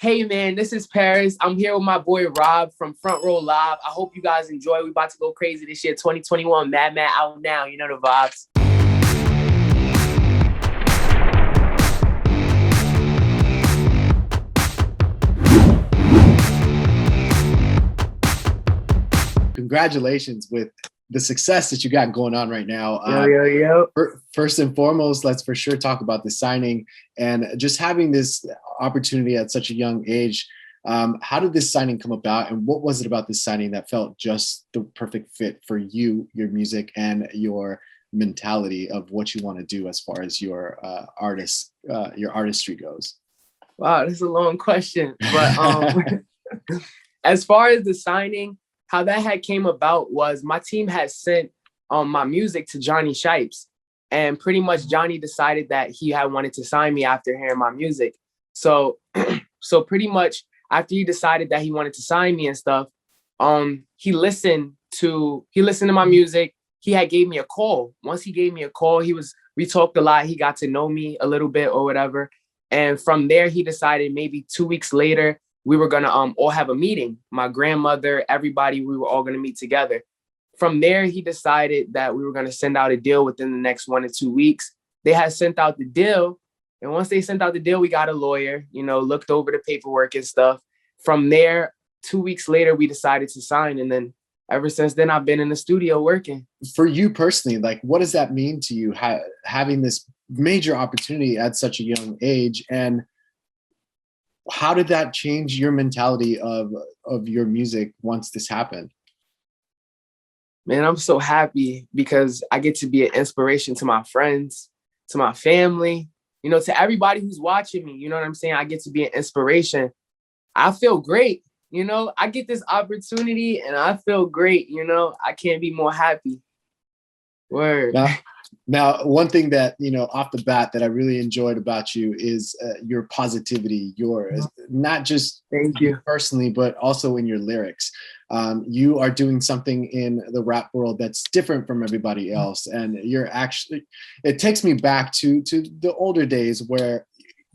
Hey man, this is Paris. I'm here with my boy Rob from Front Row Live. I hope you guys enjoy. We about to go crazy this year, 2021. Mad out now. You know the vibes. Congratulations with the success that you got going on right now. Yo. First and foremost, let's for sure talk about the signing and just having this opportunity at such a young age. How did this signing come about, and what was it about this signing that felt just the perfect fit for you, your music, and your mentality of what you want to do as far as your artistry goes? Wow, that's a long question. But as far as the signing, how that had came about was my team had sent my music to Johnny Shipes, and pretty much Johnny decided that he had wanted to sign me after hearing my music. So pretty much after he decided that he wanted to sign me and stuff, he listened to my music. He had gave me a call. Once he gave me a call, we talked a lot. He got to know me a little bit or whatever. And from there, he decided maybe 2 weeks later, we were going to all have a meeting. My grandmother, everybody, we were all going to meet together. From there, he decided that we were going to send out a deal within the next 1 to 2 weeks. They had sent out the deal. And once they sent out the deal, we got a lawyer, looked over the paperwork and stuff. From there, 2 weeks later, we decided to sign. And then ever since then, I've been in the studio working. For you personally, like, what does that mean to you, having this major opportunity at such a young age? And how did that change your mentality of your music once this happened? Man, I'm so happy because I get to be an inspiration to my friends, to my family, to everybody who's watching me. You know what I'm saying? I get to be an inspiration. I feel great. I get this opportunity and I feel great. I can't be more happy. Word. Now, one thing that, off the bat that I really enjoyed about you is your positivity, not just Thank you personally, but also in your lyrics. You are doing something in the rap world that's different from everybody else. And it takes me back to the older days where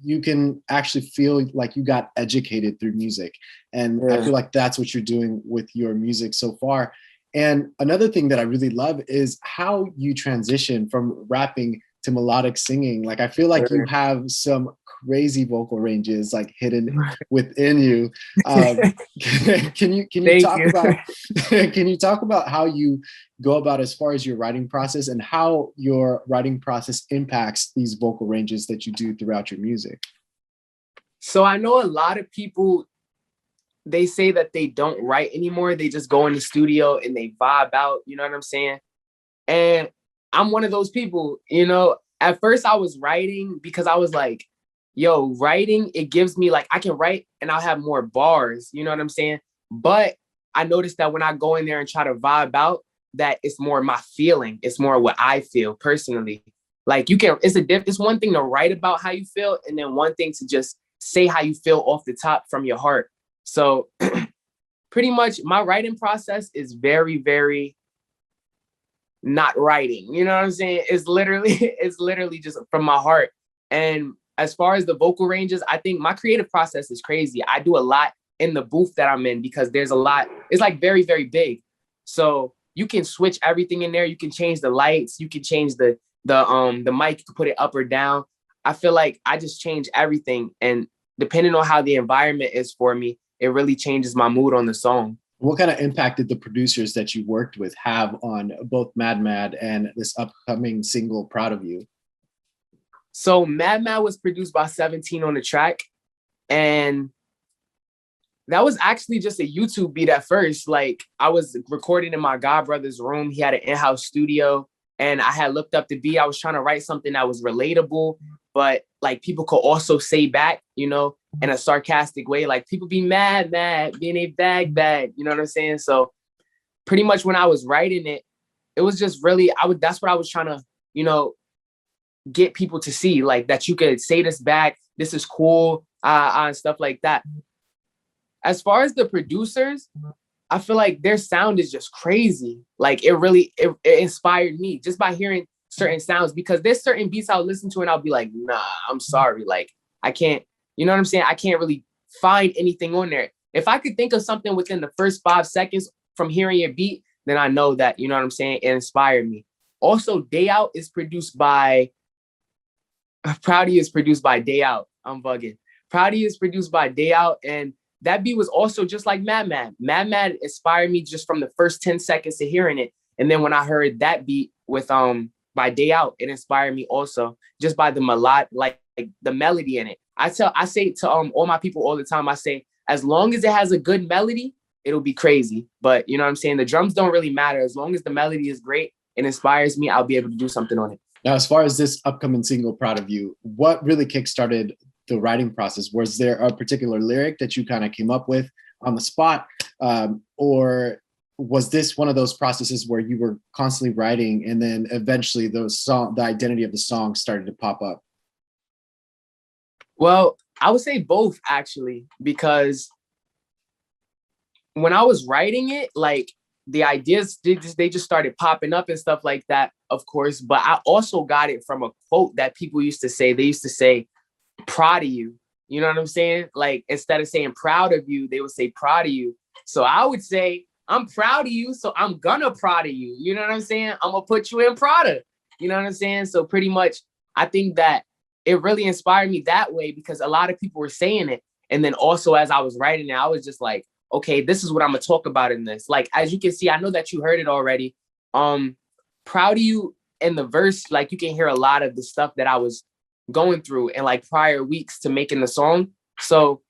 you can actually feel like you got educated through music. And yeah. I feel like that's what you're doing with your music so far. And another thing that I really love is how you transition from rapping to melodic singing. Like, I feel like you have some crazy vocal ranges like hidden within you. Can you talk about how you go about as far as your writing process and how your writing process impacts these vocal ranges that you do throughout your music? So I know a lot of people, they say that they don't write anymore. They just go in the studio and they vibe out. You know what I'm saying? And I'm one of those people. At first I was writing because I was like, writing, it gives me like, I can write and I'll have more bars. You know what I'm saying? But I noticed that when I go in there and try to vibe out, that it's more my feeling. It's more what I feel personally. Like, it's one thing to write about how you feel, and then one thing to just say how you feel off the top from your heart. So pretty much my writing process is very, very not writing. You know what I'm saying? It's literally just from my heart. And as far as the vocal ranges, I think my creative process is crazy. I do a lot in the booth that I'm in because there's a lot. It's like very, very big. So you can switch everything in there. You can change the lights. You can change the mic. You can put it up or down. I feel like I just change everything. And depending on how the environment is for me, it really changes my mood on the song. What kind of impact did the producers that you worked with have on both Mad and this upcoming single, Proud of You? So Mad was produced by 17 on the track. And that was actually just a YouTube beat at first. Like, I was recording in my godbrother's room. He had an in-house studio. And I had looked up the beat. I was trying to write something that was relatable, but like people could also say back, in a sarcastic way. Like, people be mad, being a bag, you know what I'm saying? So pretty much when I was writing it, it was just really, that's what I was trying to, get people to see, like, that you could say this back. This is cool, and stuff like that. As far as the producers, I feel like their sound is just crazy. Like, it inspired me just by hearing certain sounds, because there's certain beats I'll listen to and I'll be like, nah, I'm sorry. Like, I can't, you know what I'm saying? I can't really find anything on there. If I could think of something within the first 5 seconds from hearing your beat, then I know that, you know what I'm saying, it inspired me. Also, Day Out is produced by, Proud of You is produced by Day Out. I'm bugging. Proud of You is produced by Day Out. And that beat was also just like Mad Mad. Mad Mad inspired me just from the first 10 seconds of hearing it. And then when I heard that beat with by Day Out, it inspired me also just by the melodic, like the melody in it. I say to all my people all the time, I say, as long as it has a good melody, it'll be crazy. But you know what I'm saying? The drums don't really matter. As long as the melody is great and inspires me, I'll be able to do something on it. Now, as far as this upcoming single, Proud of You, what really kickstarted the writing process? Was there a particular lyric that you kind of came up with on the spot? Or was this one of those processes where you were constantly writing and then eventually the identity of the song started to pop up? Well, I would say both, actually, because when I was writing it, like the ideas, they just started popping up and stuff like that, of course. But I also got it from a quote that people used to say. They used to say, proud of you. You know what I'm saying? Like, instead of saying proud of you, they would say proud of you. So I would say, I'm proud of you, so I'm gonna proud of you. You know what I'm saying? I'm gonna put you in Prada. You know what I'm saying? So pretty much, I think that it really inspired me that way because a lot of people were saying it. And then also as I was writing it, I was just like, okay, this is what I'm gonna talk about in this. Like, as you can see, I know that you heard it already. Proud of you in the verse, like you can hear a lot of the stuff that I was going through in like prior weeks to making the song. So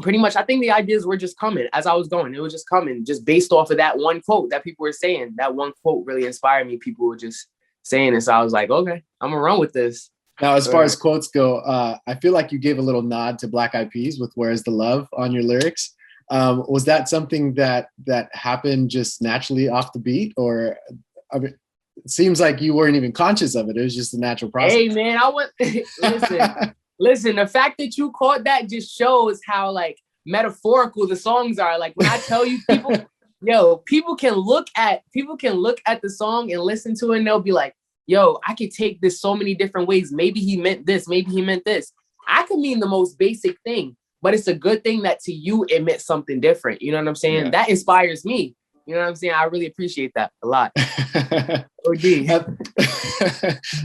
pretty much, I think the ideas were just coming as I was going. It was just coming just based off of that one quote that people were saying. That one quote really inspired me. People were just saying it. So I was like, okay, I'm gonna run with this. Now, as far as quotes go, I feel like you gave a little nod to Black Eyed Peas with "Where's the Love" on your lyrics. Was that something that happened just naturally off the beat, or I mean, it seems like you weren't even conscious of it? It was just a natural process. Hey man, I want listen. The fact that you caught that just shows how like metaphorical the songs are. Like when I tell you, people can look at the song and listen to it, and they'll be like, yo, I could take this so many different ways. Maybe he meant this. Maybe he meant this. I could mean the most basic thing, but it's a good thing that to you, it meant something different. You know what I'm saying? Yeah. That inspires me. You know what I'm saying? I really appreciate that a lot. OD.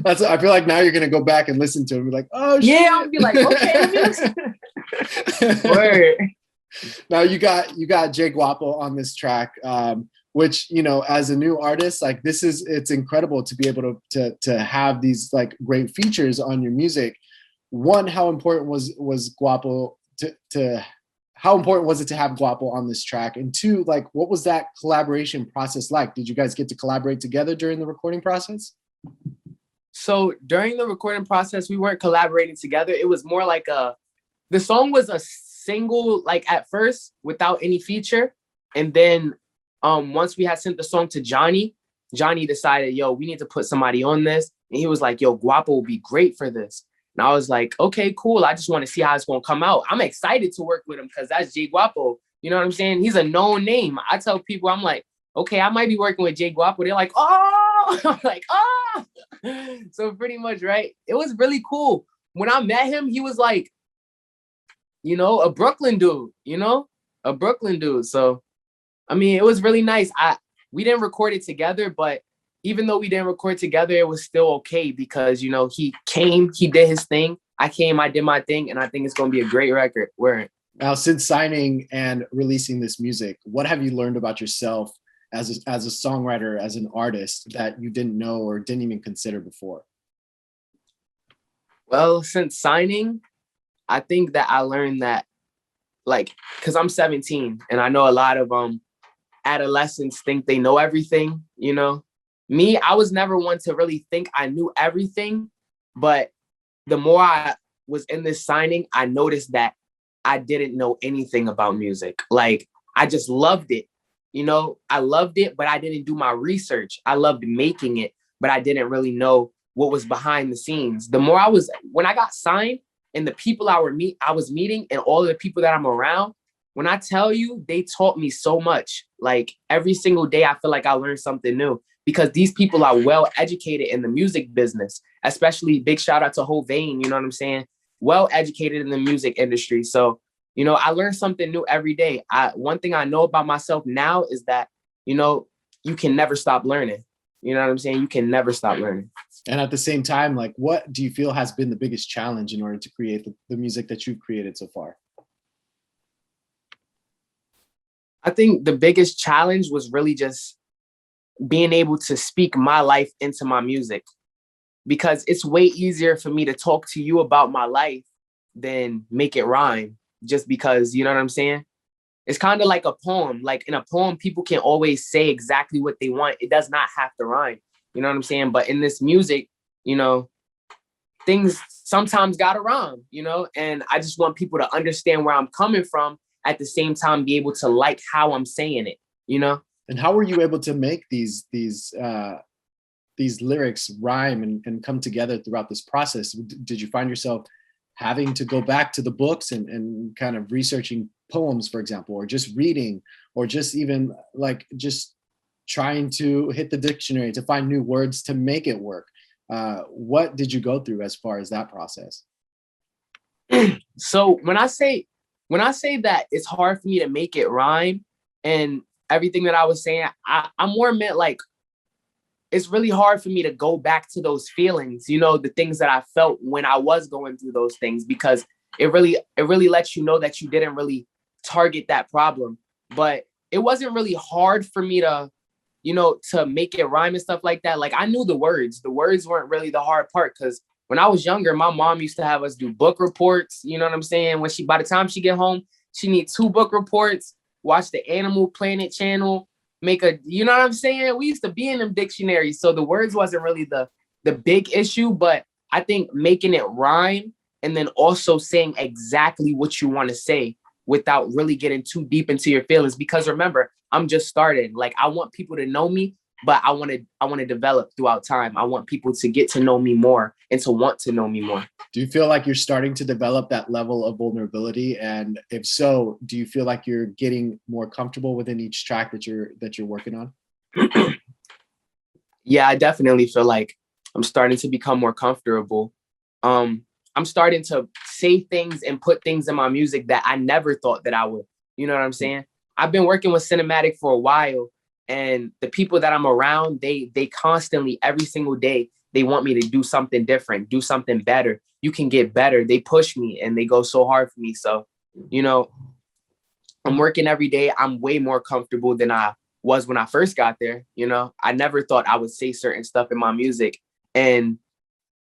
That's. I feel like now you're going to go back and listen to it and be like, oh, shit. Yeah, I'll be like, okay, let me listen. Word. Now you got Jay Gwuapo on this track. Which, you know, as a new artist, like it's incredible to be able to have these like great features on your music. One, how important was Gwuapo how important was it to have Gwuapo on this track? And two, like, what was that collaboration process like? Did you guys get to collaborate together during the recording process? So during the recording process, we weren't collaborating together. It was more like the song was a single, like at first without any feature. And then once we had sent the song to Johnny decided, yo, we need to put somebody on this. And he was like, yo, Gwuapo will be great for this. And I was like, okay, cool. I just want to see how it's going to come out. I'm excited to work with him because that's Jay Gwuapo. You know what I'm saying? He's a known name. I tell people, I'm like, okay, I might be working with Jay Gwuapo. They're like, oh, I'm like, oh. So pretty much, right? It was really cool. When I met him, he was like, you know, a Brooklyn dude, So I mean, it was really nice. We didn't record it together, but even though we didn't record together, it was still okay because, you know, he came, he did his thing. I came, I did my thing, and I think it's going to be a great record. Word. Now, since signing and releasing this music, what have you learned about yourself as a songwriter, as an artist that you didn't know or didn't even consider before? Well, since signing, I think that I learned that, like, because I'm 17 and I know a lot of adolescents think they know everything, you know. Me, I was never one to really think I knew everything, but the more I was in this signing, I noticed that I didn't know anything about music. Like, I just loved it. You know, I loved it, but I didn't do my research. I loved making it, but I didn't really know what was behind the scenes. When I got signed and the people I was meeting and all of the people that I'm around, when I tell you, they taught me so much. Like every single day, I feel like I learned something new because these people are well educated in the music business, especially big shout out to Hovain, you know what I'm saying? Well educated in the music industry. So You know, I learn something new every day. One thing I know about myself now is that, you know, you can never stop learning. You know what I'm saying? You can never stop learning. And at the same time, like, what do you feel has been the biggest challenge in order to create the music that you've created so far? I think the biggest challenge was really just being able to speak my life into my music, because it's way easier for me to talk to you about my life than make it rhyme, just because, you know what I'm saying? It's kind of like a poem. Like in a poem, people can always say exactly what they want. It does not have to rhyme. You know what I'm saying? But in this music, you know, things sometimes gotta rhyme, you know? And I just want people to understand where I'm coming from, at the same time be able to like how I'm saying it, you know? And how were you able to make these lyrics rhyme and come together throughout this process? Did you find yourself having to go back to the books and kind of researching poems, for example, or just reading, or just even like just trying to hit the dictionary to find new words to make it work? What did you go through as far as that process? So when I say that it's hard for me to make it rhyme and everything that I was saying, I more meant like it's really hard for me to go back to those feelings, you know, the things that I felt when I was going through those things, because it really lets you know that you didn't really target that problem. But it wasn't really hard for me to, you know, to make it rhyme and stuff like that. Like I knew the words. The words weren't really the hard part, because when I was younger, my mom used to have us do book reports. You know what I'm saying? When by the time she get home, she needs 2 book reports, watch the Animal Planet channel, you know what I'm saying? We used to be in them dictionaries. So the words wasn't really the big issue, but I think making it rhyme and then also saying exactly what you want to say without really getting too deep into your feelings. Because remember, I'm just starting. Like I want people to know me, but I want to develop throughout time. I want people to get to know me more and to want to know me more. Do you feel like you're starting to develop that level of vulnerability? And if so, do you feel like you're getting more comfortable within each track that you're working on? Yeah, I definitely feel like I'm starting to become more comfortable. I'm starting to say things and put things in my music that I never thought that I would. You know what I'm saying? I've been working with cinematic for a while, and the people that I'm around, they constantly, every single day, they want me to do something different, do something better. You can get better. They push me and they go so hard for me. So, you know, I'm working every day. I'm way more comfortable than I was when I first got there. You know, I never thought I would say certain stuff in my music. And,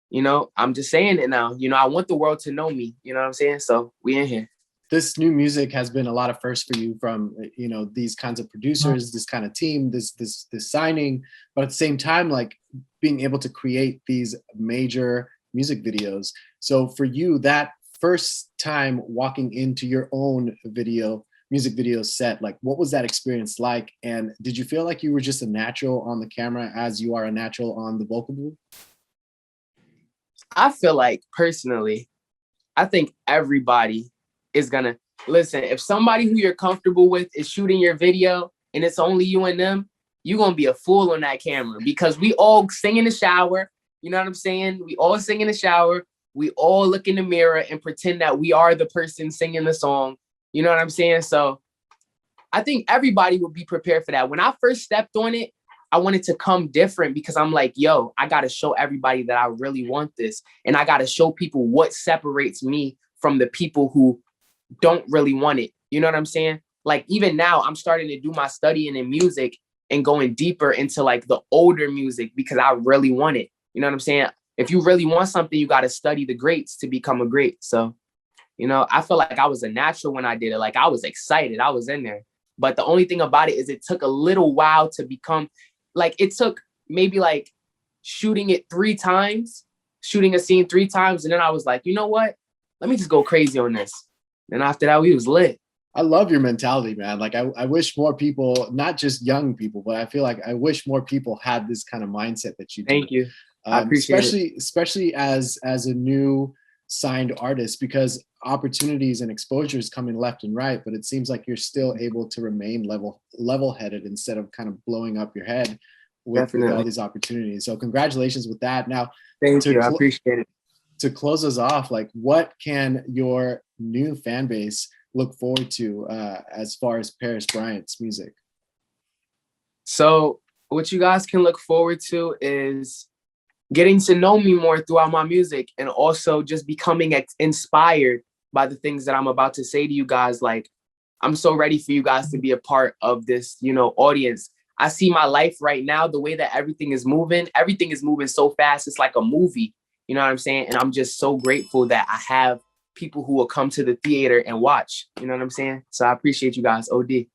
you know, I'm just saying it now. You know, I want the world to know me. You know what I'm saying? So we in here. This new music has been a lot of firsts for you, from, you know, these kinds of producers, this kind of team, this signing, but at the same time, like being able to create these major music videos. So for you, that first time walking into your own music video set, like what was that experience like? And did you feel like you were just a natural on the camera as you are a natural on the vocal booth? I feel like personally, I think everybody is gonna listen. If somebody who you're comfortable with is shooting your video and it's only you and them, you're gonna be a fool on that camera, because we all sing in the shower. You know what I'm saying? We all sing in the shower. We all look in the mirror and pretend that we are the person singing the song. You know what I'm saying? So I think everybody would be prepared for that. When I first stepped on it, I wanted to come different, because I'm like, yo, I got to show everybody that I really want this. And I got to show people what separates me from the people who don't really want it. You know what I'm saying? Like even now I'm starting to do my studying in music and going deeper into like the older music, because I really want it. You know what I'm saying? If you really want something, you got to study the greats to become a great. So, you know, I feel like I was a natural when I did it. Like I was excited. I was in there. But the only thing about it is it took a little while to become, like it took maybe like shooting it 3 times, shooting a scene 3 times. And then I was like, you know what? Let me just go crazy on this. And after that, we was lit. I love your mentality, man. Like I wish more people, not just young people, but I feel like I wish more people had this kind of mindset that you do. Thank you. I appreciate it. Especially as a new signed artist, because opportunities and exposures coming left and right, but it seems like you're still able to remain level headed instead of kind of blowing up your head with all these opportunities. So congratulations with that. Now, thank you. I appreciate it. To close us off, like what can your new fan base look forward to as far as Paris Bryant's music? So what you guys can look forward to is getting to know me more throughout my music, and also just becoming inspired by the things that I'm about to say to you guys. Like, I'm so ready for you guys to be a part of this, audience. I see my life right now, the way that everything is moving so fast. It's like a movie, you know what I'm saying? And I'm just so grateful that I have people who will come to the theater and watch, you know what I'm saying? So I appreciate you guys, OD.